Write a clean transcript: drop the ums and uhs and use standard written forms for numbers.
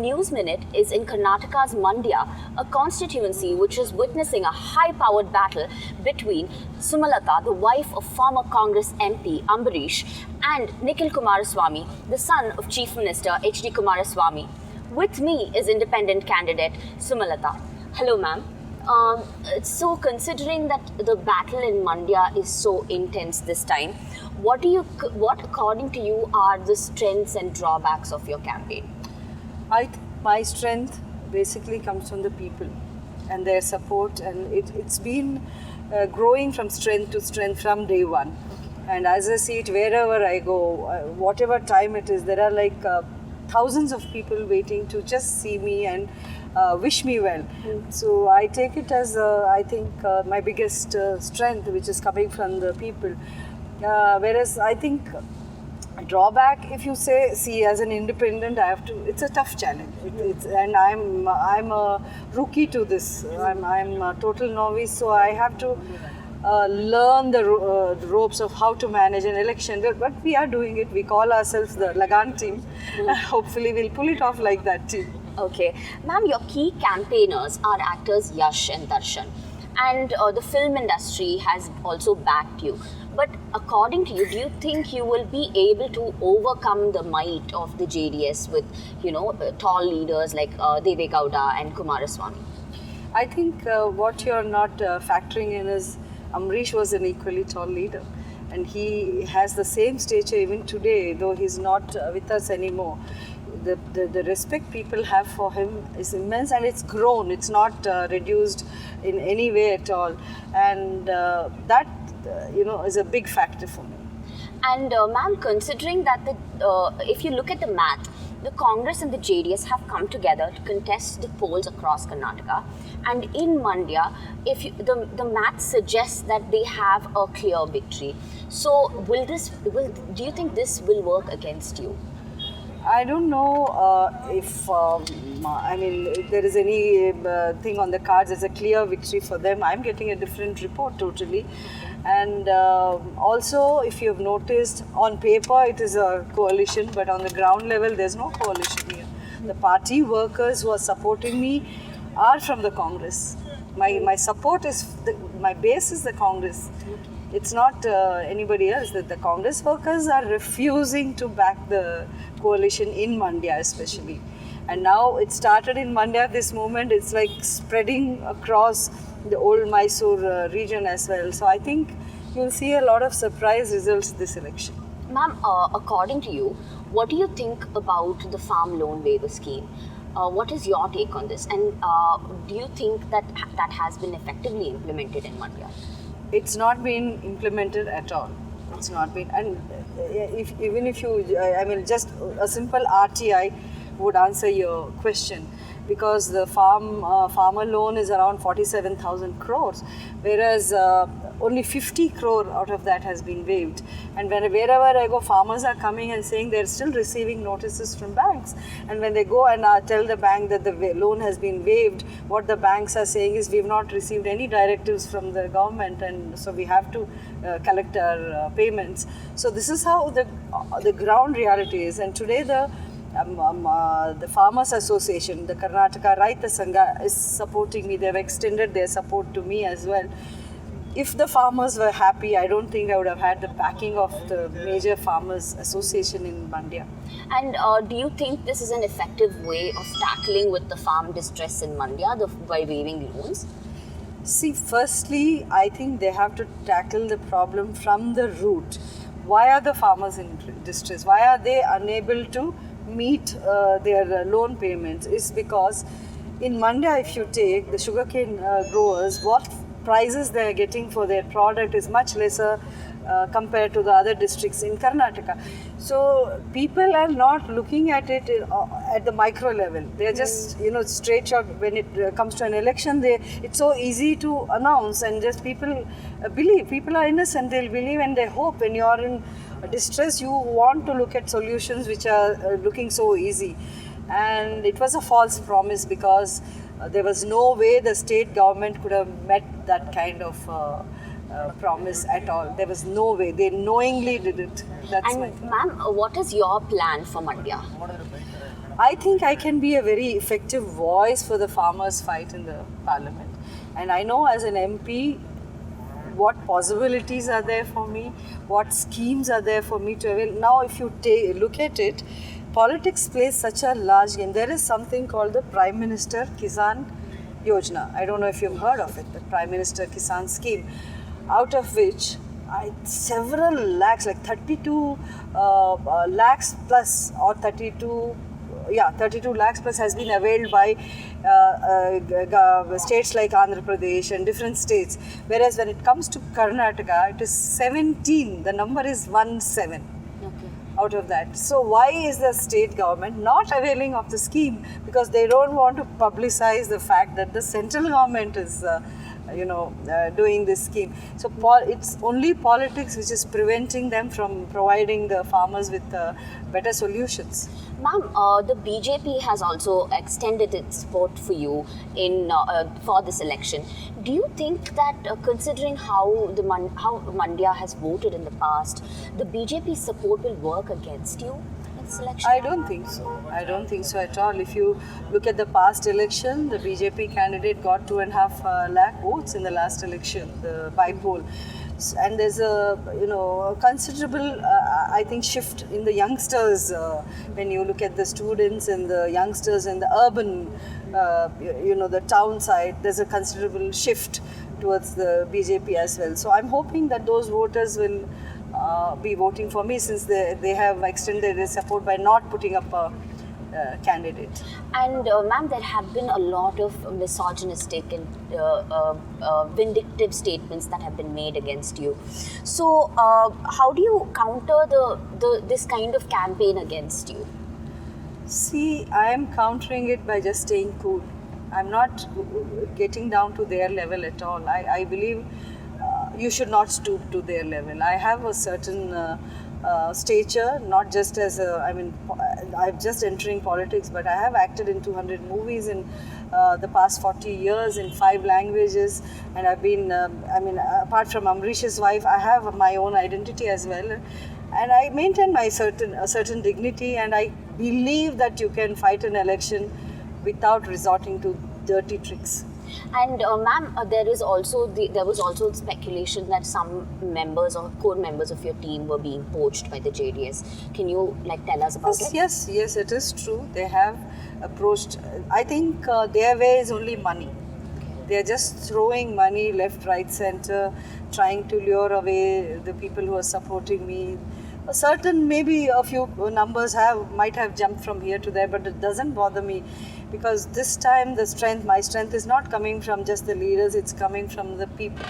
News Minute is in Karnataka's Mandya, a constituency which is witnessing a high-powered battle between Sumalatha, the wife of former Congress MP Ambareesh, and Nikhil Kumaraswamy, the son of Chief Minister H.D. Kumaraswamy. With me is independent candidate Sumalatha. Hello, ma'am. So considering that the battle in Mandya is so intense this time, what according to you are the strengths and drawbacks of your campaign? My strength basically comes from the people and their support, and it's been growing from strength to strength from day one. And as I see it, wherever I go, whatever time it is, there are like thousands of people waiting to just see me and wish me well. So I take it as I think my biggest strength, which is coming from the people. Whereas I think drawback, if you see as an independent, it's a tough challenge. And I'm a rookie to this. I'm a total novice, so I have to learn the ropes of how to manage an election. But we are doing it. We call ourselves the Lagan team. Hopefully we'll pull it off like that team. Okay. Ma'am, your key campaigners are actors Yash and Darshan. And the film industry has also backed you. But according to you, do you think you will be able to overcome the might of the JDS with, tall leaders like Deve Gowda and Kumaraswamy? I think what you're not factoring in is Ambareesh was an equally tall leader. And he has the same stature even today, though he's not with us anymore. The respect people have for him is immense, and it's grown. It's not reduced in any way at all. And that is a big factor for me. And ma'am, considering that if you look at the math, the Congress and the JDS have come together to contest the polls across Karnataka, and in Mandya, the math suggests that they have a clear victory. So, do you think this will work against you? I don't know if there is any thing on the cards as a clear victory for them. I'm getting a different report totally. And also, if you've noticed, on paper it is a coalition, but on the ground level there's no coalition here. The party workers who are supporting me are from the Congress. My support is, my base is the Congress. It's not anybody else. The Congress workers are refusing to back the coalition in Mandya especially. And now it started in Mandya, this movement, it's like spreading across the old Mysore region as well. So I think you'll see a lot of surprise results this election. Ma'am, according to you, what do you think about the farm loan waiver scheme? What is your take on this? And do you think that has been effectively implemented in Mandya? It's not been implemented at all. It's not been, and just a simple RTI would answer your question, because the farmer loan is around 47,000 crores, whereas only 50 crore out of that has been waived. And wherever I go, farmers are coming and saying they're still receiving notices from banks. And when they go and tell the bank that the loan has been waived, what the banks are saying is we've not received any directives from the government, and so we have to collect our payments. So this is how the ground reality is. And today the Farmers Association, the Karnataka Raita Sangha, is supporting me. They've extended their support to me as well. If the farmers were happy, I don't think I would have had the backing of the major Farmers Association in Mandya. And do you think this is an effective way of tackling with the farm distress in Mandya by waiving loans? See, firstly, I think they have to tackle the problem from the root. Why are the farmers in distress? Why are they unable to meet their loan payments? Is because in Mandya, if you take the sugarcane growers, what prices they are getting for their product is much lesser compared to the other districts in Karnataka. So people are not looking at it at the micro level. They are just straight shot. When it comes to an election, it's so easy to announce, and just people believe. People are innocent. They'll believe and they hope. When you are in distress, you want to look at solutions which are looking so easy. And it was a false promise, because there was no way the state government could have met that kind of promise at all. There was no way. They knowingly did it. And ma'am, what is your plan for Mandya? I think I can be a very effective voice for the farmers' fight in the Parliament. And I know as an MP what possibilities are there for me, what schemes are there for me to avail. Now, if you look at it, politics plays such a large game. There is something called the Prime Minister Kisan Yojana. I don't know if you've heard of it, the Prime Minister Kisan scheme, out of which several lakhs, like 32 lakhs plus, or 32 lakhs plus has been availed by states like Andhra Pradesh and different states. Whereas when it comes to Karnataka, it is 17. The number is 17 out of that. So why is the state government not availing of the scheme? Because they don't want to publicize the fact that the central government is doing this scheme. So it's only politics which is preventing them from providing the farmers with better solutions. Ma'am, the BJP has also extended its support for you for this election. Do you think that, considering how Mandya has voted in the past, the BJP support will work against you in this election? I don't think so. I don't think so at all. If you look at the past election, the BJP candidate got 2.5 lakh votes in the last election, the by poll. And there's a considerable I think shift in the youngsters when you look at the students and the youngsters in the urban the town side. There's a considerable shift towards the BJP as well. So I'm hoping that those voters will be voting for me, since they have extended their support by not putting up a candidate. And ma'am, there have been a lot of misogynistic and vindictive statements that have been made against you. So how do you counter this kind of campaign against you? See, I am countering it by just staying cool. I'm not getting down to their level at all. I believe you should not stoop to their level. I have a certain stature, not just as I'm just entering politics, but I have acted in 200 movies in the past 40 years in 5 languages, and I've been, apart from Amberish's wife, I have my own identity as well, and I maintain my certain dignity, and I believe that you can fight an election without resorting to dirty tricks. And ma'am, there was also speculation that some members or core members of your team were being poached by the JDS. Can you tell us about it? Yes, it is true. They have approached. I think their way is only money. They are just throwing money left, right, center, trying to lure away the people who are supporting me. Maybe a few numbers might have jumped from here to there, but it doesn't bother me, because this time my strength is not coming from just the leaders, it's coming from the people.